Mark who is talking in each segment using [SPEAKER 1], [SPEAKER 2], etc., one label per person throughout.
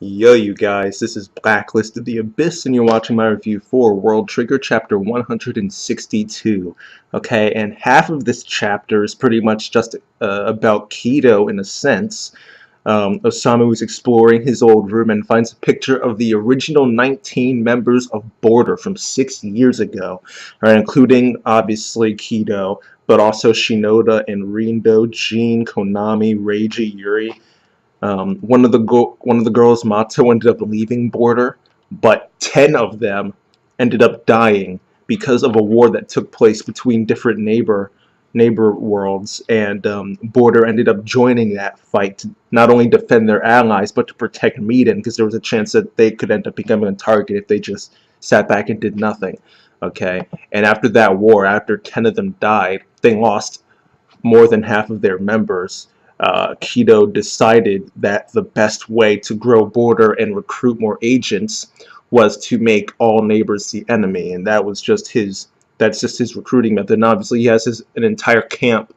[SPEAKER 1] Yo, you guys, this is Blacklist of the Abyss, and you're watching my review for World Trigger Chapter 162. Okay, and half of this chapter is pretty much just about Kido in a sense. Osamu is exploring his old room and finds a picture of the original 19 members of Border from 6 years ago, right, including, obviously, Kido, but also Shinoda and Rindo, Jin, Konami, Reiji, Yuri. One of the girls, Mato, ended up leaving Border, but 10 of them ended up dying because of a war that took place between different neighbor worlds, and Border ended up joining that fight to not only defend their allies but to protect Meiden, because there was a chance that they could end up becoming a target if they just sat back and did nothing. Okay, and after that war, after 10 of them died, they lost more than half of their members. Kido decided that the best way to grow Border and recruit more agents was to make all neighbors the enemy, and that's just his recruiting method. And obviously, he has an entire camp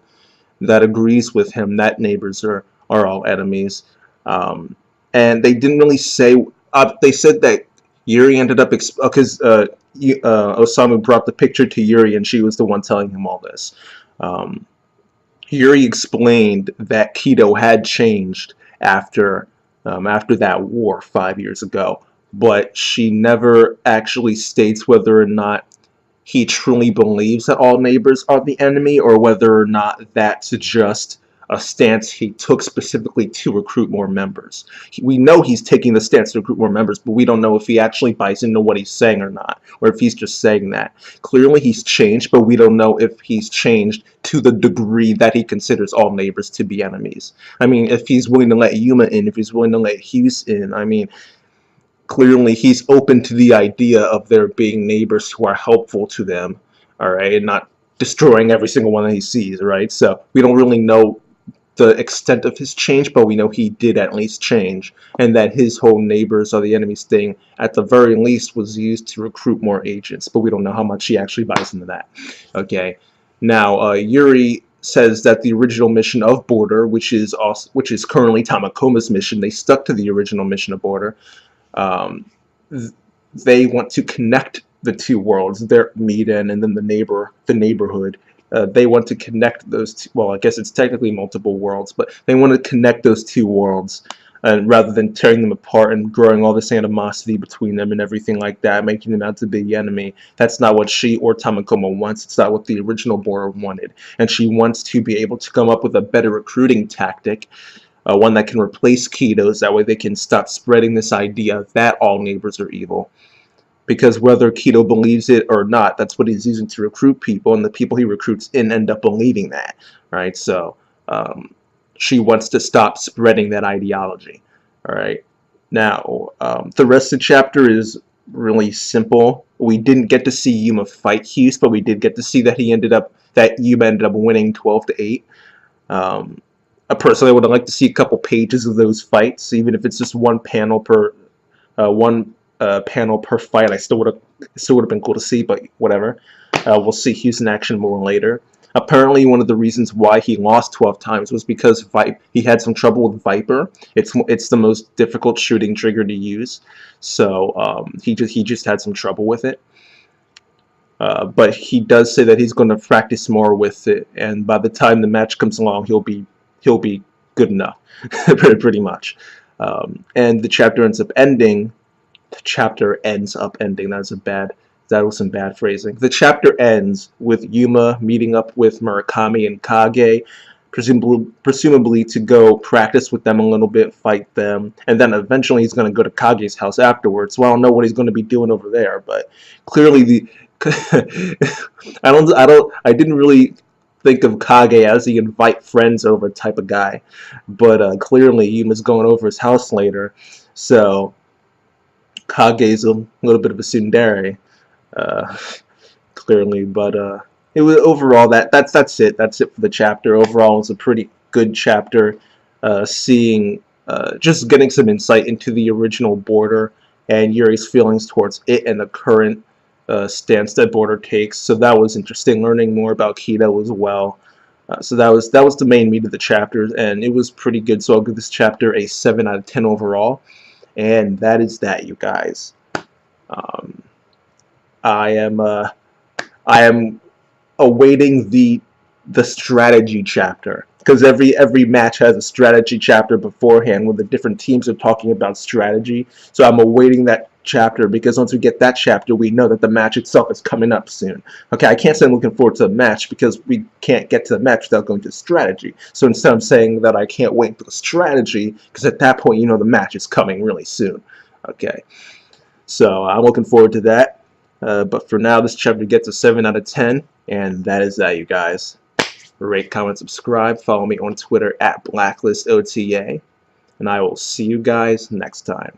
[SPEAKER 1] that agrees with him that neighbors are all enemies. And they didn't really say. They said that Yuri ended up because Osamu brought the picture to Yuri, and she was the one telling him all this. Um, Yuri explained that Kido had changed after that war 5 years ago, but she never actually states whether or not he truly believes that all neighbors are the enemy, or whether or not that's just a stance he took specifically to recruit more members. We know he's taking the stance to recruit more members, but we don't know if he actually buys into what he's saying or not, or if he's just saying that. Clearly he's changed, but we don't know if he's changed to the degree that he considers all neighbors to be enemies. I mean, if he's willing to let Yuma in, if he's willing to let Hughes in, I mean, clearly he's open to the idea of there being neighbors who are helpful to them, all right, and not destroying every single one that he sees, right? So we don't really know the extent of his change, but we know he did at least change, and that his whole neighbors are the enemies thing, at the very least, was used to recruit more agents, but we don't know how much he actually buys into that. Okay, now Yuri says that the original mission of Border, which is currently Tamakoma's mission, they stuck to the original mission of Border. Um, they want to connect the two worlds, their Meiden and then the neighborhood. They want to connect those two. Well, I guess it's technically multiple worlds, but they want to connect those two worlds, and rather than tearing them apart and growing all this animosity between them and everything like that, making them out to be the enemy. That's not what she or Tamakoma wants. It's not what the original Border wanted, and she wants to be able to come up with a better recruiting tactic, one that can replace Kido's. That way they can stop spreading this idea that all neighbors are evil. Because whether Kido believes it or not, that's what he's using to recruit people, and the people he recruits in end up believing that, right? So she wants to stop spreading that ideology, all right? Now, the rest of the chapter is really simple. We didn't get to see Yuma fight Hughes, but we did get to see that Yuma ended up winning 12-8. Personally, I would like to see a couple pages of those fights, even if it's just one panel per fight. I still would have been cool to see, but whatever. We'll see Hughes in action more later. Apparently, one of the reasons why he lost 12 times was because he had some trouble with Viper. It's the most difficult shooting trigger to use, so he just had some trouble with it. But he does say that he's going to practice more with it, and by the time the match comes along, he'll be good enough, pretty much. And the chapter ends up ending. That was some bad phrasing. The chapter ends with Yuma meeting up with Murakami and Kage, presumably to go practice with them a little bit, fight them, and then eventually he's going to go to Kage's house afterwards. So I don't know what he's going to be doing over there, but clearly I didn't really think of Kage as the invite friends over type of guy, but clearly Yuma's going over his house later, so Kage's a little bit of a tsundere, clearly, but it was overall that's it. That's it for the chapter. Overall, it was a pretty good chapter. Just getting some insight into the original Border and Yuri's feelings towards it and the current stance that Border takes. So that was interesting. Learning more about Kido as well. So that was the main meat of the chapter, and it was pretty good. So I'll give this chapter a 7 out of 10 overall. And that is that, you guys. Um, I am awaiting the strategy chapter, because every match has a strategy chapter beforehand when the different teams are talking about strategy. So I'm awaiting that chapter, because once we get that chapter, we know that the match itself is coming up soon. Okay, I can't say I'm looking forward to the match because we can't get to the match without going to strategy. So instead I'm saying that I can't wait for the strategy, because at that point, you know, the match is coming really soon. Okay, so I'm looking forward to that. But for now, this chapter gets a 7 out of 10, and that is that, you guys. Rate, comment, subscribe. Follow me on Twitter at BlacklistOTA, and I will see you guys next time.